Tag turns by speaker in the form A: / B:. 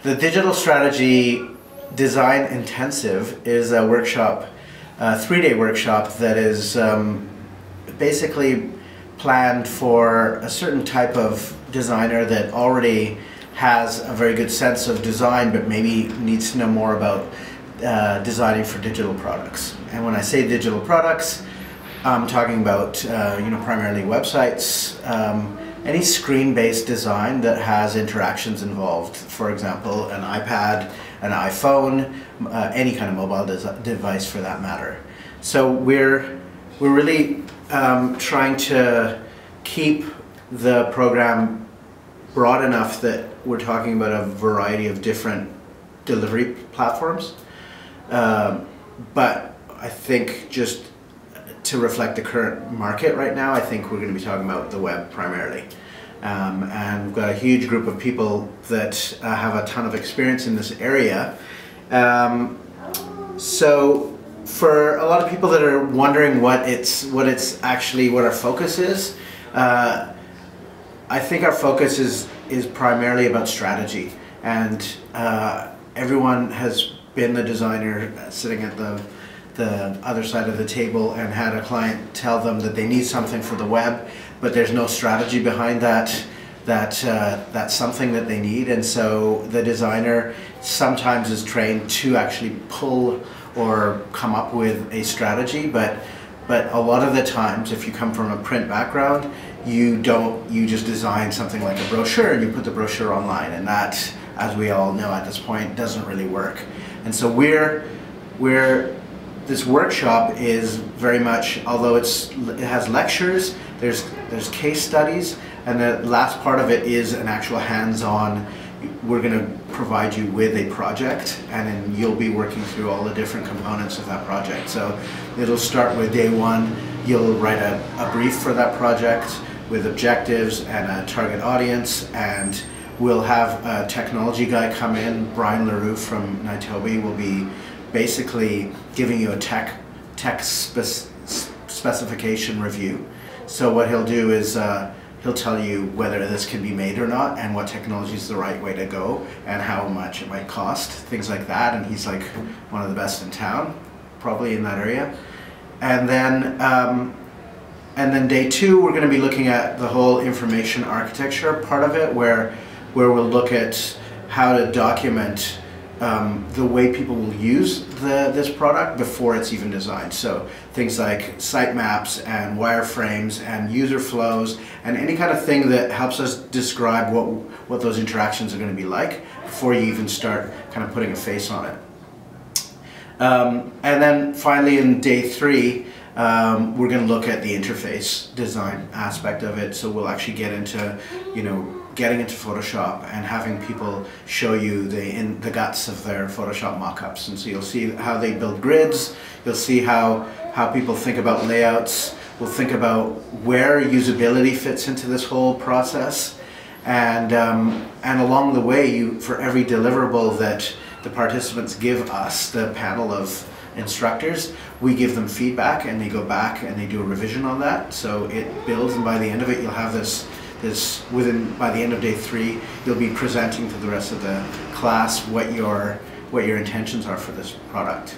A: The Digital Strategy Design Intensive is a workshop, a 3-day workshop that is basically planned for a certain type of designer that already has a very good sense of design but maybe needs to know more about designing for digital products. And when I say digital products, I'm talking about primarily websites, any screen-based design that has interactions involved. For example, an iPad, an iPhone, any kind of mobile device for that matter. So we're really trying to keep the program broad enough that we're talking about a variety of different delivery platforms. But I think just to reflect the current market right now, I think we're going to be talking about the web primarily. And we've got a huge group of people that have a ton of experience in this area. So for a lot of people that are wondering what our focus is, I think our focus is primarily about strategy. And everyone has been the designer sitting at the other side of the table and had a client tell them that they need something for the web, but there's no strategy behind that's something that they need. And so the designer sometimes is trained to actually pull or come up with a strategy, but a lot of the times, if you come from a print background, you just design something like a brochure and you put the brochure online, and that, as we all know at this point, doesn't really work. And so this workshop is very much, although it has lectures, there's case studies, and the last part of it is an actual hands-on. We're going to provide you with a project, and then you'll be working through all the different components of that project. So it'll start with day one. You'll write a brief for that project with objectives and a target audience, and we'll have a technology guy come in. Brian LaRue from Nitobi will be basically giving you a tech specification review. So what he'll do is he'll tell you whether this can be made or not, and what technology is the right way to go, and how much it might cost, things like that. And he's like one of the best in town, probably in that area. And then day two, we're going to be looking at the whole information architecture part of it, where we'll look at how to document the way people will use this product before it's even designed. So things like sitemaps and wireframes and user flows and any kind of thing that helps us describe what those interactions are going to be like before you even start kind of putting a face on it. And then finally in day three, we're going to look at the interface design aspect of it. So we'll actually get into, getting into Photoshop and having people show you the guts of their Photoshop mock-ups. And so you'll see how they build grids, you'll see how people think about layouts, we'll think about where usability fits into this whole process. And along the way, for every deliverable that the participants give us, the panel of instructors, we give them feedback, and they go back and they do a revision on that. So it builds, and by the end of it, you'll have by the end of day three, you'll be presenting to the rest of the class what your intentions are for this product.